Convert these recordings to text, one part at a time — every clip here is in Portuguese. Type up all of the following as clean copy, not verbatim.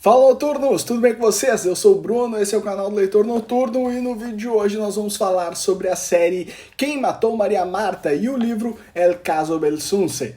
Fala, noturnos! Tudo bem com vocês? Eu sou o Bruno, esse é o canal do Leitor Noturno e no vídeo de hoje nós vamos falar sobre a série Quem Matou Maria Marta e o livro El Caso Belsunce.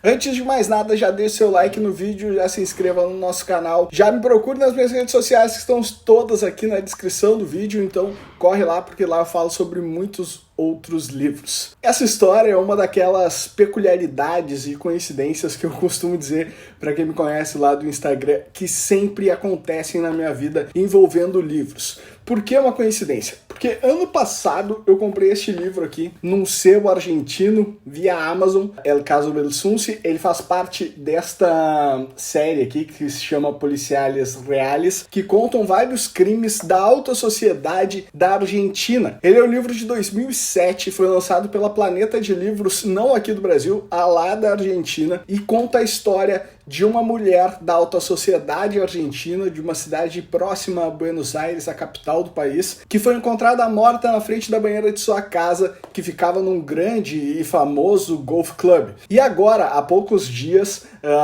Antes de mais nada, já deixe seu like no vídeo, já se inscreva no nosso canal, já me procure nas minhas redes sociais que estão todas aqui na descrição do vídeo, então corre lá porque lá eu falo sobre muitos outros livros. Essa história é uma daquelas peculiaridades e coincidências que eu costumo dizer para quem me conhece lá do Instagram, que sempre acontecem na minha vida envolvendo livros. Por que uma coincidência? Porque ano passado eu comprei este livro aqui num sebo argentino via Amazon, El Caso Belsunce. Ele faz parte desta série aqui que se chama Policiales Reales, que contam vários crimes da alta sociedade da Argentina. Ele é um livro de 2007, foi lançado pela Planeta de Livros, não aqui do Brasil, lá da Argentina, e conta a história de uma mulher da alta sociedade argentina, de uma cidade próxima a Buenos Aires, a capital do país, que foi encontrada morta na frente da banheira de sua casa, que ficava num grande e famoso golf club. E agora, há poucos dias,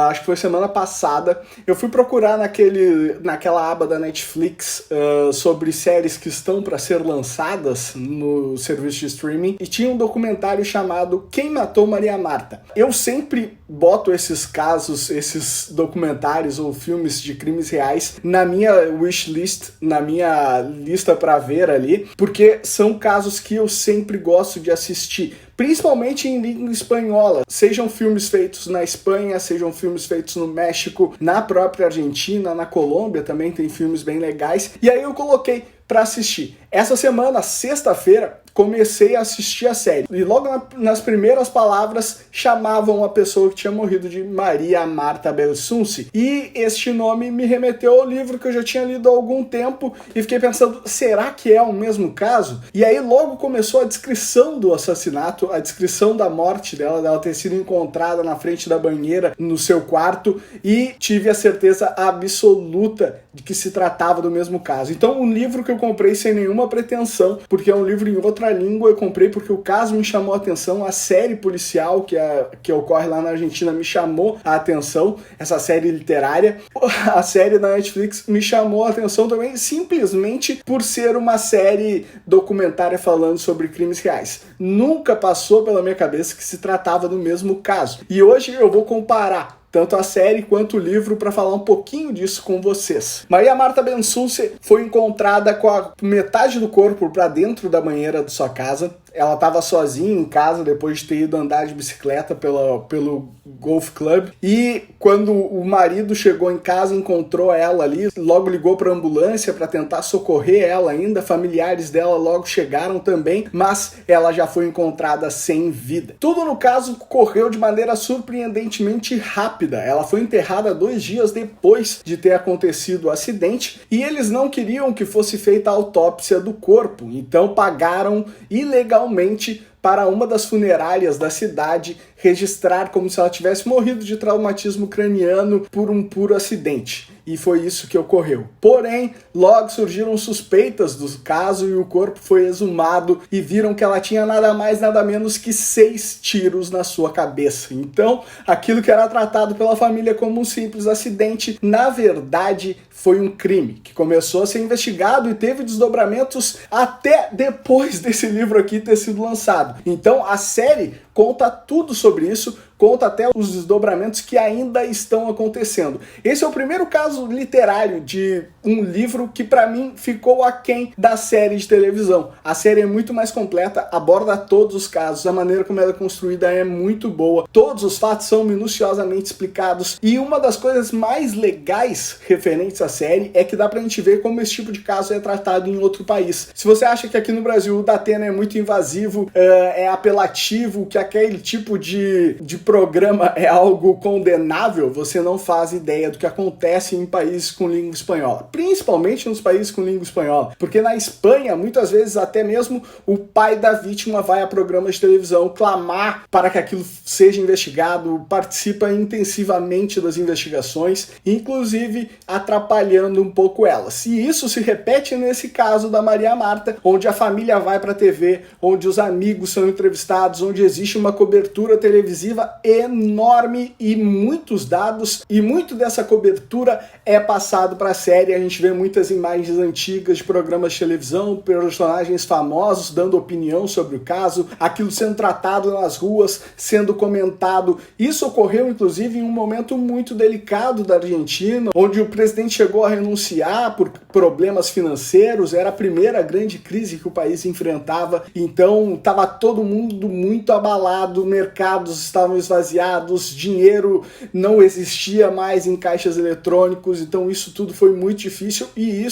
acho que foi semana passada, eu fui procurar naquela aba da Netflix sobre séries que estão para ser lançadas no serviço de streaming, e tinha um documentário chamado Quem Matou Maria Marta. Eu sempre boto esses casos, esses documentários ou filmes de crimes reais na minha wishlist, na minha lista para ver ali, porque são casos que eu sempre gosto de assistir, principalmente em língua espanhola, sejam filmes feitos na Espanha, sejam filmes feitos no México, na própria Argentina, na Colômbia também tem filmes bem legais, e aí eu coloquei para assistir. Essa semana, sexta-feira, comecei a assistir a série. E logo nas primeiras palavras chamavam a pessoa que tinha morrido de Maria Marta Belsunce. E este nome me remeteu ao livro que eu já tinha lido há algum tempo e fiquei pensando, será que é o mesmo caso? E aí logo começou a descrição do assassinato, a descrição da morte dela ter sido encontrada na frente da banheira no seu quarto, e tive a certeza absoluta de que se tratava do mesmo caso. Então, um livro que eu comprei sem nenhuma pretensão, porque é um livro em outra língua, eu comprei porque o caso me chamou a atenção, a série policial que ocorre lá na Argentina me chamou a atenção, essa série literária. A série da Netflix me chamou a atenção também, simplesmente por ser uma série documentária falando sobre crimes reais. Nunca passou pela minha cabeça que se tratava do mesmo caso. E hoje eu vou comparar tanto a série quanto o livro para falar um pouquinho disso com vocês. Maria Marta Belsunce foi encontrada com a metade do corpo para dentro da banheira de sua casa. Ela estava sozinha em casa depois de ter ido andar de bicicleta pelo golf club, e quando o marido chegou em casa, encontrou ela ali, logo ligou para a ambulância para tentar socorrer ela ainda, familiares dela logo chegaram também, mas ela já foi encontrada sem vida. Tudo no caso correu de maneira surpreendentemente rápida. Ela foi enterrada 2 dias depois de ter acontecido o acidente, e eles não queriam que fosse feita a autópsia do corpo, então pagaram ilegalmente para uma das funerárias da cidade registrar como se ela tivesse morrido de traumatismo craniano por um puro acidente. E foi isso que ocorreu. Porém, logo surgiram suspeitas do caso e o corpo foi exumado e viram que ela tinha nada mais, nada menos que 6 tiros na sua cabeça. Então, aquilo que era tratado pela família como um simples acidente, na verdade, foi um crime que começou a ser investigado e teve desdobramentos até depois desse livro aqui ter sido lançado. Então, a série conta tudo sobre isso, conta até os desdobramentos que ainda estão acontecendo. Esse é o primeiro caso literário de um livro que para mim ficou aquém da série de televisão. A série é muito mais completa, aborda todos os casos, a maneira como ela é construída é muito boa, todos os fatos são minuciosamente explicados, e uma das coisas mais legais referentes à série é que dá pra gente ver como esse tipo de caso é tratado em outro país. Se você acha que aqui no Brasil o Datena é muito invasivo, é apelativo, que aquele tipo de programa é algo condenável, você não faz ideia do que acontece em países com língua espanhola, principalmente nos países com língua espanhola, porque na Espanha, muitas vezes até mesmo o pai da vítima vai a programas de televisão clamar para que aquilo seja investigado, participa intensivamente das investigações, inclusive atrapalhando um pouco elas. E isso se repete nesse caso da Maria Marta, onde a família vai para a TV, onde os amigos são entrevistados, onde existe existe uma cobertura televisiva enorme e muitos dados, e muito dessa cobertura é passado para a série. A gente vê muitas imagens antigas de programas de televisão, personagens famosos dando opinião sobre o caso, aquilo sendo tratado nas ruas, sendo comentado. Isso ocorreu, inclusive, em um momento muito delicado da Argentina, onde o presidente chegou a renunciar por problemas financeiros. Era a primeira grande crise que o país enfrentava, então estava todo mundo muito abalado, mercados estavam esvaziados, dinheiro não existia mais em caixas eletrônicos, então isso tudo foi muito difícil. E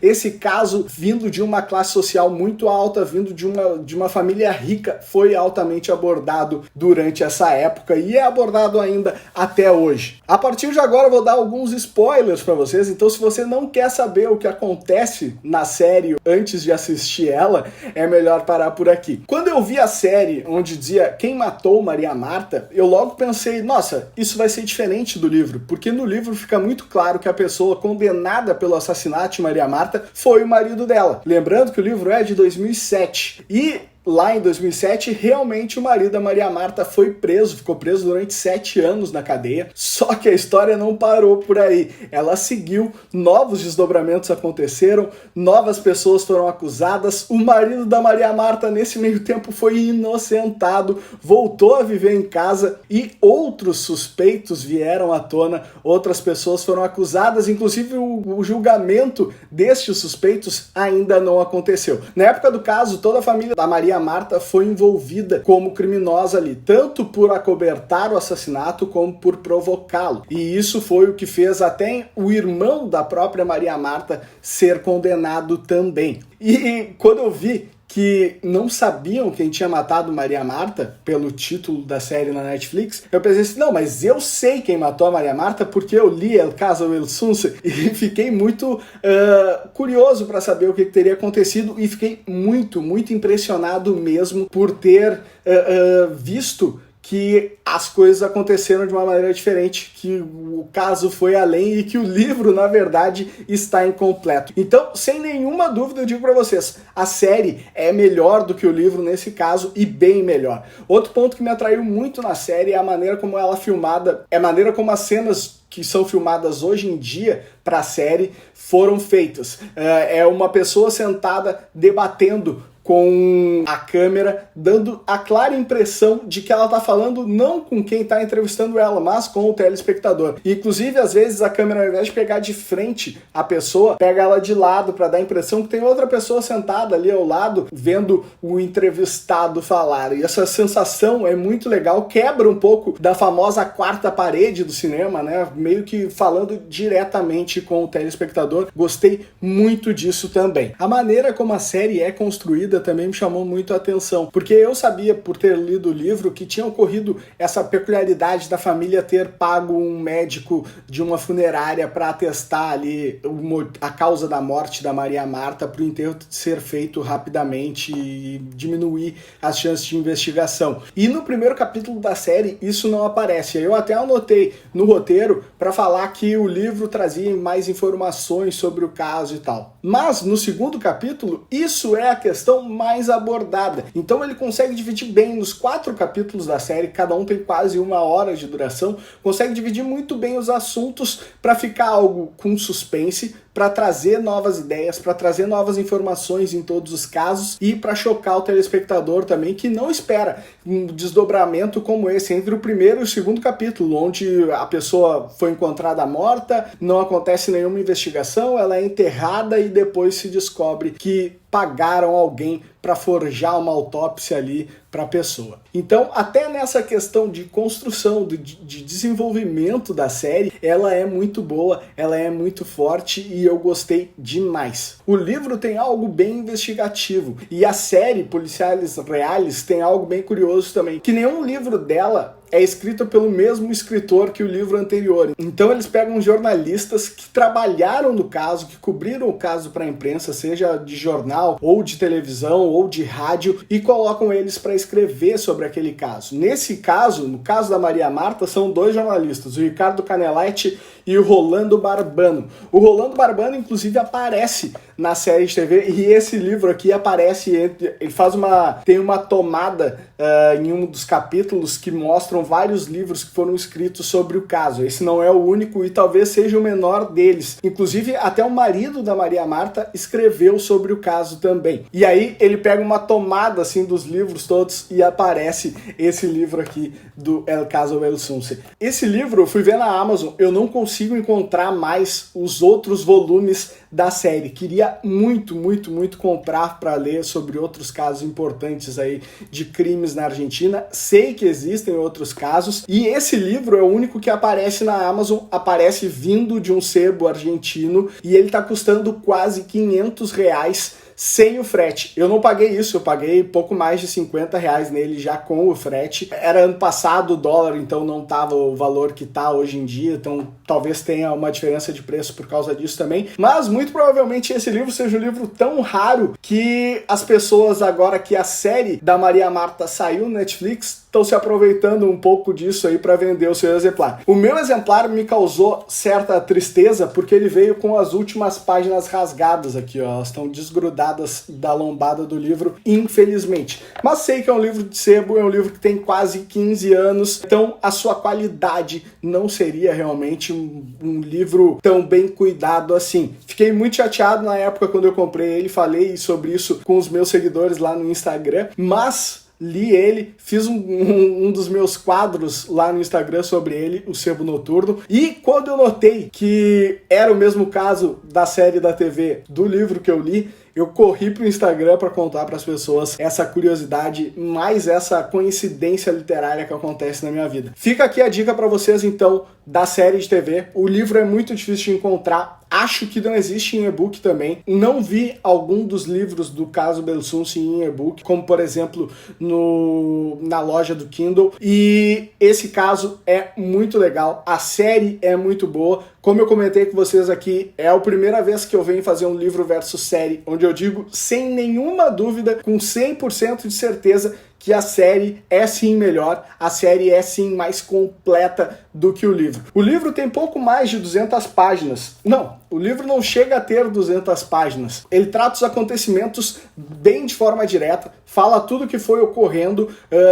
esse caso, vindo de uma classe social muito alta, vindo de uma família rica, foi altamente abordado durante essa época e é abordado ainda até hoje. A partir de agora eu vou dar alguns spoilers para vocês, então se você não quer saber o que acontece na série antes de assistir ela, é melhor parar por aqui. Quando eu vi a série onde dizia quem matou Maria Marta, eu logo pensei, nossa, isso vai ser diferente do livro, porque no livro fica muito claro que a pessoa condenada pelo assassinato de Maria Marta foi o marido dela. Lembrando que o livro é de 2007 e lá em 2007, realmente o marido da Maria Marta foi preso, ficou preso durante 7 anos na cadeia, só que a história não parou por aí, ela seguiu, novos desdobramentos aconteceram, novas pessoas foram acusadas, o marido da Maria Marta nesse meio tempo foi inocentado, voltou a viver em casa e outros suspeitos vieram à tona, outras pessoas foram acusadas, inclusive o julgamento destes suspeitos ainda não aconteceu. Na época do caso, toda a família da Maria Marta foi envolvida como criminosa ali, tanto por acobertar o assassinato como por provocá-lo. E isso foi o que fez até o irmão da própria Maria Marta ser condenado também. E quando eu vi que não sabiam quem tinha matado Maria Marta, pelo título da série na Netflix, eu pensei assim, não, mas eu sei quem matou a Maria Marta porque eu li El Caso El Sunce e fiquei muito curioso para saber o que teria acontecido e fiquei muito impressionado mesmo por ter visto que as coisas aconteceram de uma maneira diferente, que o caso foi além e que o livro, na verdade, está incompleto. Então, sem nenhuma dúvida, eu digo para vocês, a série é melhor do que o livro nesse caso e bem melhor. Outro ponto que me atraiu muito na série é a maneira como ela é filmada, é a maneira como as cenas que são filmadas hoje em dia para a série foram feitas. É uma pessoa sentada debatendo com a câmera, dando a clara impressão de que ela está falando não com quem está entrevistando ela, mas com o telespectador. E, inclusive, às vezes a câmera, ao invés de pegar de frente a pessoa, pega ela de lado para dar a impressão que tem outra pessoa sentada ali ao lado, vendo o entrevistado falar. E essa sensação é muito legal, quebra um pouco da famosa quarta parede do cinema, né? Meio que falando diretamente com o telespectador. Gostei muito disso também. A maneira como a série é construída também me chamou muito a atenção, porque eu sabia, por ter lido o livro, que tinha ocorrido essa peculiaridade da família ter pago um médico de uma funerária para atestar ali a causa da morte da Maria Marta, para o enterro ser feito rapidamente e diminuir as chances de investigação. E no primeiro capítulo da série isso não aparece. Eu até anotei no roteiro para falar que o livro trazia mais informações sobre o caso e tal. Mas no segundo capítulo, isso é a questão mais abordada. Então ele consegue dividir bem nos 4 capítulos da série, cada um tem quase 1 hora de duração, consegue dividir muito bem os assuntos para ficar algo com suspense, para trazer novas ideias, para trazer novas informações em todos os casos e para chocar o telespectador também, que não espera um desdobramento como esse entre o primeiro e o segundo capítulo, onde a pessoa foi encontrada morta, não acontece nenhuma investigação, ela é enterrada e depois se descobre que pagaram alguém para forjar uma autópsia ali para a pessoa. Então, até nessa questão de construção, de desenvolvimento da série, ela é muito boa, ela é muito forte e eu gostei demais. O livro tem algo bem investigativo e a série Policiais Reales tem algo bem curioso também, que nenhum livro dela é escrito pelo mesmo escritor que o livro anterior. Então eles pegam jornalistas que trabalharam no caso, que cobriram o caso para a imprensa, seja de jornal, ou de televisão, ou de rádio, e colocam eles para escrever sobre aquele caso. Nesse caso, no caso da Maria Marta, são 2 jornalistas, o Ricardo Canelletti e o Rolando Barbano. O Rolando Barbano, inclusive, aparece na série de TV, e esse livro aqui aparece, ele tem uma tomada em um dos capítulos que mostram vários livros que foram escritos sobre o caso. Esse não é o único e talvez seja o menor deles. Inclusive, até o marido da Maria Marta escreveu sobre o caso também. E aí ele pega uma tomada assim dos livros todos e aparece esse livro aqui do El Caso Belsunce. Esse livro eu fui ver na Amazon, eu não consigo encontrar mais os outros volumes da série. Queria muito comprar para ler sobre outros casos importantes aí de crimes na Argentina. Sei que existem outros casos e esse livro é o único que aparece na Amazon, aparece vindo de um sebo argentino e ele tá custando quase R$500 sem o frete. Eu não paguei isso, eu paguei pouco mais de R$50 nele já com o frete. Era ano passado o dólar, então não tava o valor que tá hoje em dia, então talvez tenha uma diferença de preço por causa disso também. Mas muito provavelmente esse livro seja um livro tão raro que as pessoas, agora que a série da Maria Marta saiu no Netflix, estão se aproveitando um pouco disso aí para vender o seu exemplar. O meu exemplar me causou certa tristeza porque ele veio com as últimas páginas rasgadas aqui, ó. Elas estão desgrudadas da lombada do livro, infelizmente. Mas sei que é um livro de sebo, é um livro que tem quase 15 anos, então a sua qualidade não seria realmente um livro tão bem cuidado assim. Fiquei muito chateado na época quando eu comprei ele, falei sobre isso com os meus seguidores lá no Instagram, mas li ele, fiz um dos meus quadros lá no Instagram sobre ele, o Sebo Noturno, e quando eu notei que era o mesmo caso da série da TV do livro que eu li, eu corri pro Instagram para contar para as pessoas essa curiosidade, mais essa coincidência literária que acontece na minha vida. Fica aqui a dica para vocês, então, da série de TV. O livro é muito difícil de encontrar, acho que não existe em e-book também. Não vi algum dos livros do caso Belsunce em e-book, como por exemplo na loja do Kindle. E esse caso é muito legal, a série é muito boa. Como eu comentei com vocês aqui, é a primeira vez que eu venho fazer um livro versus série, onde eu digo sem nenhuma dúvida, com 100% de certeza, que a série é sim melhor, a série é sim mais completa do que o livro. O livro tem pouco mais de 200 páginas. Não, o livro não chega a ter 200 páginas. Ele trata os acontecimentos bem de forma direta, fala tudo o que foi ocorrendo,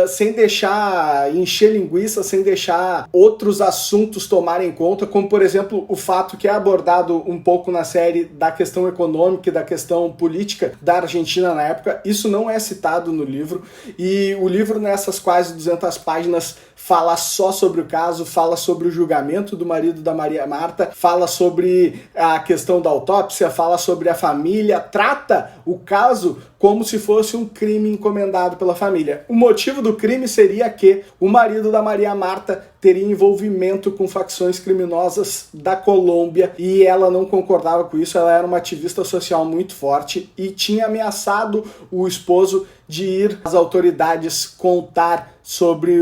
sem deixar encher linguiça, sem deixar outros assuntos tomarem conta, como por exemplo o fato que é abordado um pouco na série da questão econômica e da questão política da Argentina na época. Isso não é citado no livro, e o livro nessas quase 200 páginas fala só sobre o caso, fala sobre o julgamento do marido da Maria Marta, fala sobre a questão da autópsia, fala sobre a família, trata o caso como se fosse um crime encomendado pela família. O motivo do crime seria que o marido da Maria Marta teria envolvimento com facções criminosas da Colômbia e ela não concordava com isso. Ela era uma ativista social muito forte e tinha ameaçado o esposo de ir às autoridades contar sobre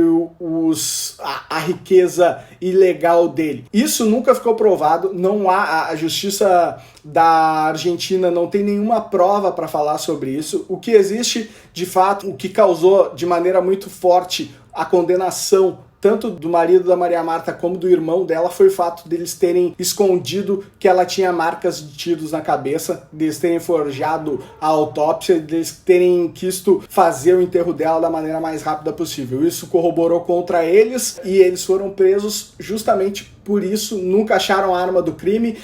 a riqueza ilegal dele. Isso nunca ficou provado, não há, a justiça da Argentina não tem nenhuma prova para falar sobre isso. O que existe, de fato, o que causou de maneira muito forte a condenação tanto do marido da Maria Marta como do irmão dela foi o fato deles terem escondido que ela tinha marcas de tiros na cabeça, deles terem forjado a autópsia, deles terem quisto fazer o enterro dela da maneira mais rápida possível. Isso corroborou contra eles e eles foram presos justamente por isso, nunca acharam a arma do crime.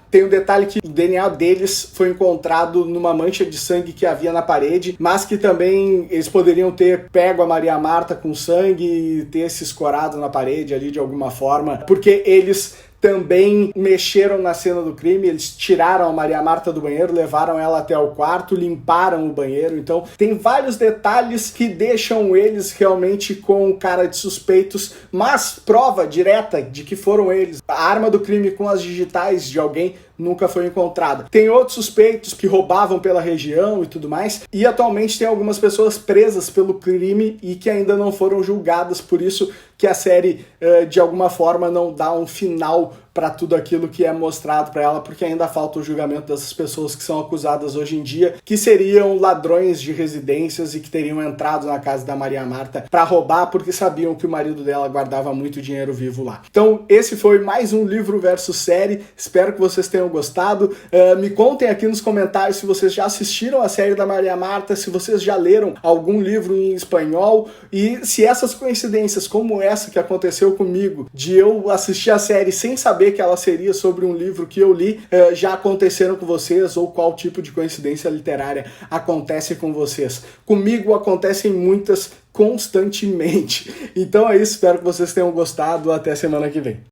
Tem um detalhe que o DNA deles foi encontrado numa mancha de sangue que havia na parede, mas que também eles poderiam ter pego a Maria Marta com sangue e ter se escorado na parede ali de alguma forma, porque eles também mexeram na cena do crime, eles tiraram a Maria Marta do banheiro, levaram ela até o quarto, limparam o banheiro. Então tem vários detalhes que deixam eles realmente com cara de suspeitos, mas prova direta de que foram eles. A arma do crime com as digitais de alguém nunca foi encontrada. Tem outros suspeitos que roubavam pela região e tudo mais, e atualmente tem algumas pessoas presas pelo crime e que ainda não foram julgadas, por isso que a série, de alguma forma, não dá um final para tudo aquilo que é mostrado para ela, porque ainda falta o julgamento dessas pessoas que são acusadas hoje em dia, que seriam ladrões de residências e que teriam entrado na casa da Maria Marta para roubar, porque sabiam que o marido dela guardava muito dinheiro vivo lá. Então, esse foi mais um livro versus série, espero que vocês tenham gostado. Me contem aqui nos comentários se vocês já assistiram a série da Maria Marta, se vocês já leram algum livro em espanhol, e se essas coincidências como essa que aconteceu comigo, de eu assistir a série sem saber que ela seria sobre um livro que eu li, já aconteceram com vocês, ou qual tipo de coincidência literária acontece com vocês. Comigo acontecem muitas constantemente. Então é isso, espero que vocês tenham gostado, até semana que vem.